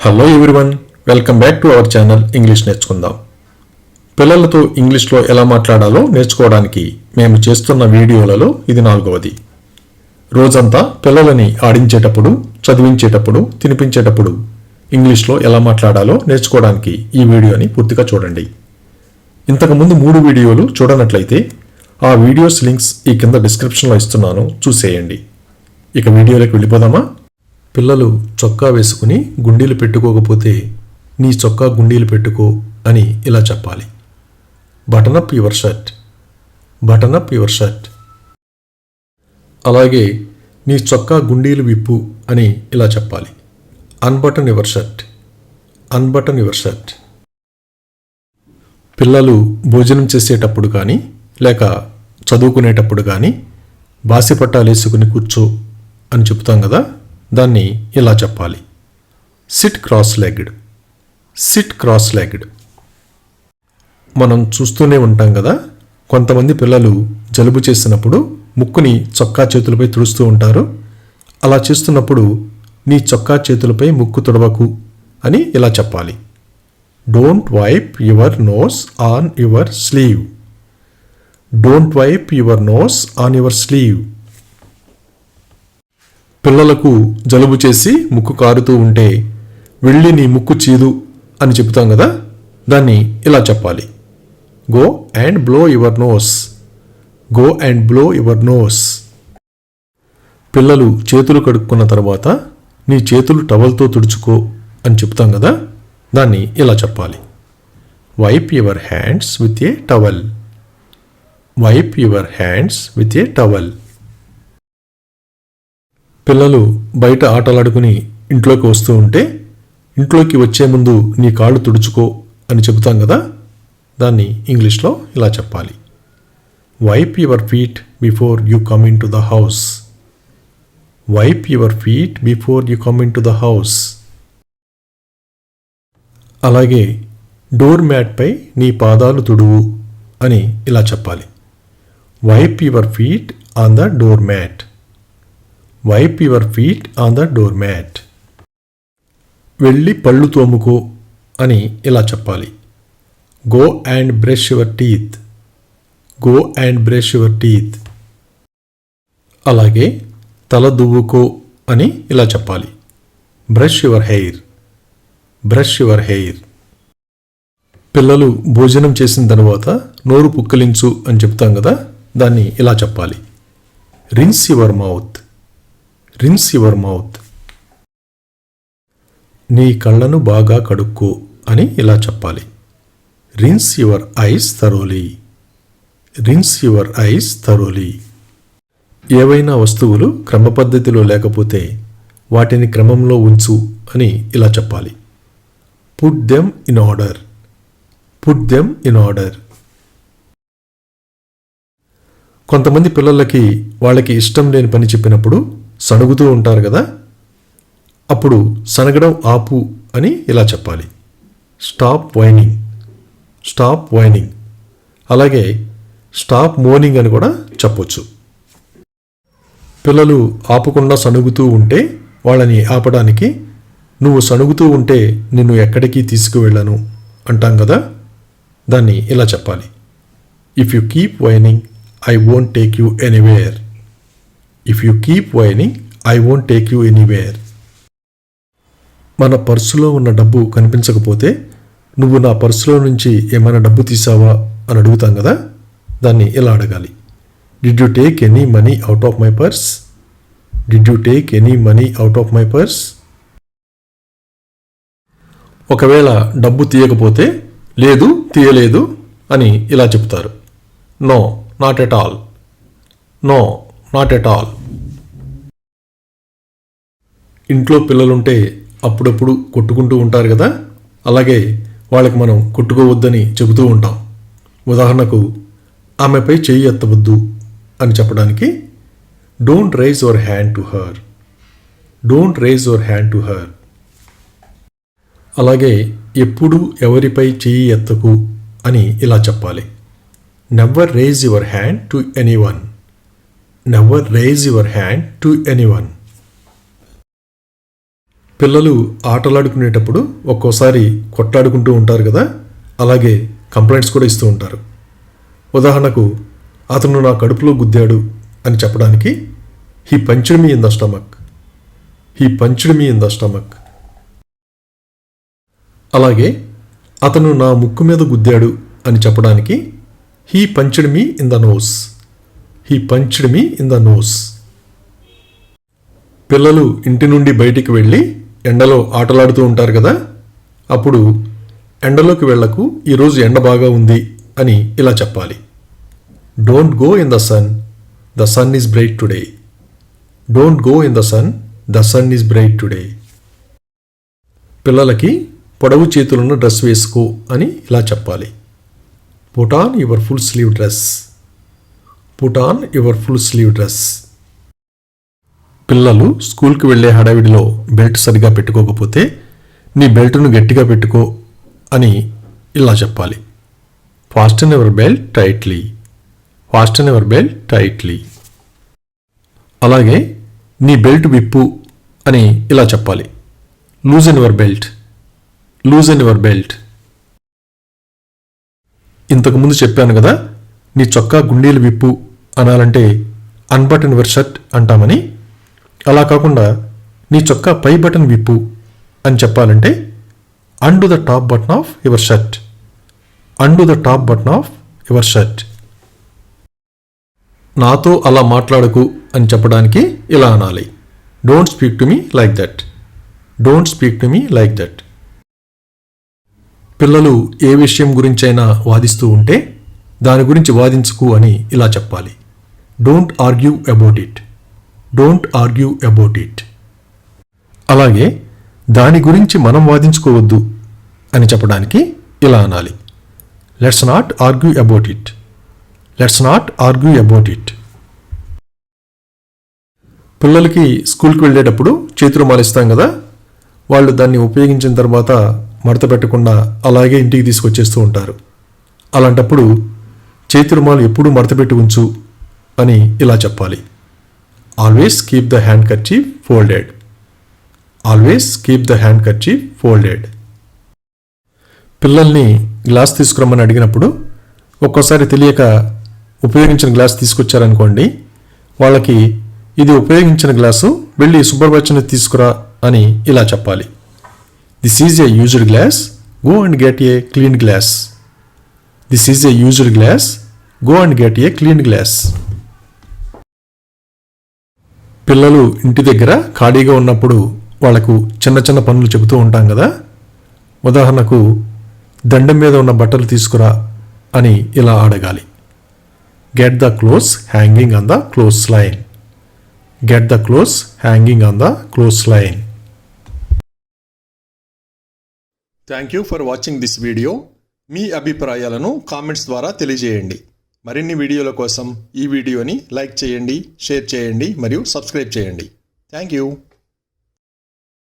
Hello everyone, welcome back to our channel English నేర్చుకుందాం. పిల్లలతో ఇంగ్లీష్లో ఎలా మాట్లాడాలో నేర్చుకోవడానికి మేము చేస్తున్న వీడియోలలో ఇది 4వది. రోజంతా పిల్లలని ఆడించేటప్పుడు, చదివించేటప్పుడు, తినిపించేటప్పుడు ఇంగ్లీష్లో ఎలా మాట్లాడాలో నేర్చుకోవడానికి ఈ వీడియోని పూర్తిగా చూడండి. ఇంతకుముందు 3 వీడియోలు చూడనట్లయితే ఆ వీడియోస్ లింక్స్ ఈ కింద డిస్క్రిప్షన్లో ఇస్తున్నాను, చూసేయండి. ఇక వీడియోలోకి వెళ్ళిపోదామా? పిల్లలు చొక్కా వేసుకుని గుండీలు పెట్టుకోకపోతే నీ చొక్కా గుండీలు పెట్టుకో అని ఇలా చెప్పాలి. Button up your shirt, button up your shirt. అలాగే నీ చొక్కా గుండీలు విప్పు అని ఇలా చెప్పాలి. Unbutton your shirt, unbutton your shirt. పిల్లలు భోజనం చేసేటప్పుడు కానీ లేక చదువుకునేటప్పుడు కానీ బాసిపట్టాలు వేసుకుని కూర్చో అని చెప్తాం కదా, దాన్ని ఇలా చెప్పాలి. SIT cross legged, SIT cross legged. మనం చూస్తూనే ఉంటాం కదా, కొంతమంది పిల్లలు జలుబు చేసినప్పుడు ముక్కుని చొక్కా చేతులపై తుడుస్తూ ఉంటారు. అలా చేస్తున్నప్పుడు నీ చొక్కా చేతులపై ముక్కు తుడవకు అని ఇలా చెప్పాలి. Don't wipe your nose on your sleeve, don't wipe your nose on your sleeve. పిల్లలకు జలుబు చేసి ముక్కు కారుతూ ఉంటే వెళ్ళి నీ ముక్కు చీదు అని చెప్తాం కదా, దాన్ని ఇలా చెప్పాలి. Go and blow your nose, go and blow your nose. పిల్లలు చేతులు కడుక్కున్న తర్వాత నీ చేతులు టవల్తో తుడుచుకో అని చెప్తాం కదా, దాన్ని ఇలా చెప్పాలి. Wipe your hands with a towel, wipe your hands with a towel. పిల్లలు బయట ఆటలాడుకుని ఇంట్లోకి వస్తూ ఉంటే ఇంట్లోకి వచ్చే ముందు నీ కాళ్ళు తుడుచుకో అని చెబుతాం కదా, దాన్ని ఇంగ్లీష్లో ఇలా చెప్పాలి. Wipe your feet before you come in to the house, wipe your feet before you come in to the house. అలాగే డోర్ మ్యాట్పై నీ పాదాలు తుడువు అని ఇలా చెప్పాలి. Wipe your feet on the door mat, wipe your feet on the door mat. వెళ్ళి పళ్ళు తోముకో అని ఇలా చెప్పాలి. Go and brush your teeth, go and brush your teeth. అలాగే తల దువ్వుకో అని ఇలా చెప్పాలి. Brush your hair, brush your hair. పిల్లలు భోజనం చేసిన తర్వాత నోరు పుక్కిలించు అని చెప్తాం కదా, దాన్ని ఇలా చెప్పాలి. Rinse your mouth, rinse your mouth. నీ కళ్ళను బాగా కడుక్కో అని ఇలా చెప్పాలి. Rinse your eyes thoroughly, rinse your eyes thoroughly. ఏవైనా వస్తువులు క్రమపద్ధతిలో లేకపోతే వాటిని క్రమంలో ఉంచు అని ఇలా చెప్పాలి. Put them in order, put them in order. కొంతమంది పిల్లలకి వాళ్ళకి ఇష్టం లేని పని చెప్పినప్పుడు సణుగుతూ ఉంటారు కదా, అప్పుడు సనగడం ఆపు అని ఇలా చెప్పాలి. Stop whining, stop whining. అలాగే స్టాప్ మోర్నింగ్ అని కూడా చెప్పొచ్చు. పిల్లలు ఆపకుండా సణుగుతూ ఉంటే వాళ్ళని ఆపడానికి నువ్వు సణుగుతూ ఉంటే నిన్ను ఎక్కడికి తీసుకువెళ్ళను అంటాం కదా, దాన్ని ఇలా చెప్పాలి. If you keep whining I won't take you anywhere, if you keep whining I won't take you anywhere. మన పర్సులో ఉన్న డబ్బు కనిపించకపోతే నువ్వు నా పర్సులో నుంచి ఏమైనా డబ్బు తీసావా అని అడుగుతాం కదా, దాన్ని ఇలా అడగాలి. Did you take any money out of my purse, did you take any money out of my purse. ఒకవేళ డబ్బు తీయకపోతే లేదు తీయలేదు అని ఇలా చెప్తారు. No not at all, no not at all. ఇంట్లో పిల్లలుంటే అప్పుడప్పుడు కొట్టుకుంటూ ఉంటారు కదా, అలాగే వాళ్ళకి మనం కొట్టుకోవద్దని చెబుతూ ఉంటాం. ఉదాహరణకు ఆమెపై చెయ్యి ఎత్తవద్దు అని చెప్పడానికి don't rise your hand to her, don't rise your hand to her. అలాగే ఎప్పుడు ఎవరిపై చెయ్యి ఎత్తకు అని ఇలా చెప్పాలి. Never rise your hand to anyone, never rise your hand to anyone. పిల్లలు ఆటలాడుకునేటప్పుడు ఒక్కోసారి కొట్లాడుకుంటూ ఉంటారు కదా, అలాగే కంప్లైంట్స్ కూడా ఇస్తూ ఉంటారు. ఉదాహరణకు, అతను నా కడుపులో గుద్దాడు అని చెప్పడానికి he punched me in the stomach, he punched me in the stomach. అలాగే అతను నా ముక్కు మీద గుద్దాడు అని చెప్పడానికి he punched me in the nose, he punched me in the nose. పిల్లలు ఇంటి నుండి బయటికి వెళ్ళి ఎండలో ఆటలాడుతూ ఉంటారు కదా, అప్పుడు ఎండలోకి వెళ్ళకు, ఈరోజు ఎండ బాగా ఉంది అని ఇలా చెప్పాలి. Don't go in the sun, the sun is bright today. Don't go in the sun, the sun is bright today. పిల్లలకి పొడవు చేతులున్న డ్రెస్ వేసుకో అని ఇలా చెప్పాలి. Put on your full sleeve dress, put on your full sleeve dress. పిల్లలు స్కూల్కి వెళ్ళే హడావిడిలో బెల్ట్ సరిగా పెట్టుకోకపోతే నీ బెల్ట్ను గట్టిగా పెట్టుకో అని ఇలా చెప్పాలి. Fasten your belt tightly, fasten your belt tightly. అలాగే నీ బెల్ట్ విప్పు అని ఇలా చెప్పాలి. Loosen your belt, loosen your belt. ఇంతకుముందు చెప్పాను కదా, నీ చొక్కా గుండీలు విప్పు అనాలంటే అన్బటన్ యువర్ షర్ట్ అంటామని. అలా కాకుండా నీ చొక్కా పై బటన్ విప్పు అని చెప్పాలంటే and the top button off your shirt, and the top button off your shirt. నాతో అలా మాట్లాడకు అని చెప్పడానికి ఇలా అనాలి. Don't speak to me like that, don't speak to me like that. పిల్లలు ఏ విషయం గురించైనా వాదిస్తూ ఉంటే దాని గురించి వాదించుకు అని ఇలా చెప్పాలి. Don't argue about it, don't argue about it. అలాగే దాని గురించి మనం వాదించుకోవద్దు అని చెప్పడానికి ఇలా అనాలి. Let's not argue about it, let's not argue about it. పిల్లలకి స్కూల్కి వెళ్ళేటప్పుడు చేతి రుమాలు ఇస్తాం కదా, వాళ్ళు దాన్ని ఉపయోగించిన తర్వాత మడత పెట్టకుండా అలాగే ఇంటికి తీసుకొచ్చేస్తూ ఉంటారు. అలాంటప్పుడు చేతి రుమాలు ఎప్పుడూ మడతపెట్టి ఉంచు అని ఇలా చెప్పాలి. Always keep the hand kerchief folded, always keep the hand kerchief folded. పిల్లల్ని గ్లాస్ తీసుకురమ్మని అడిగినప్పుడు ఒక్కోసారి తెలియక ఉపయోగించిన గ్లాస్ తీసుకొచ్చారనుకోండి, వాళ్ళకి ఇది ఉపయోగించిన గ్లాసు, వెళ్ళి శుభ్రపరచని తీసుకురా అని ఇలా చెప్పాలి. This is a used glass, go and get a clean glass. This is a used glass, go and get a clean glass. పిల్లలు ఇంటి దగ్గర ఖాళీగా ఉన్నప్పుడు వాళ్లకు చిన్న చిన్న పనులు చెబుతూ ఉంటాం కదా. ఉదాహరణకు, దండం మీద ఉన్న బట్టలు తీసుకురా అని ఇలా అడగాలి. Get the clothes hanging on the clothes line, get the clothes hanging on the clothes line. Thank you for watching this video. మీ అభిప్రాయాలను కామెంట్స్ ద్వారా తెలియజేయండి. మరిన్ని వీడియోల కోసం ఈ వీడియోని లైక్ చేయండి, షేర్ చేయండి మరియు సబ్స్క్రైబ్ చేయండి. Thank you.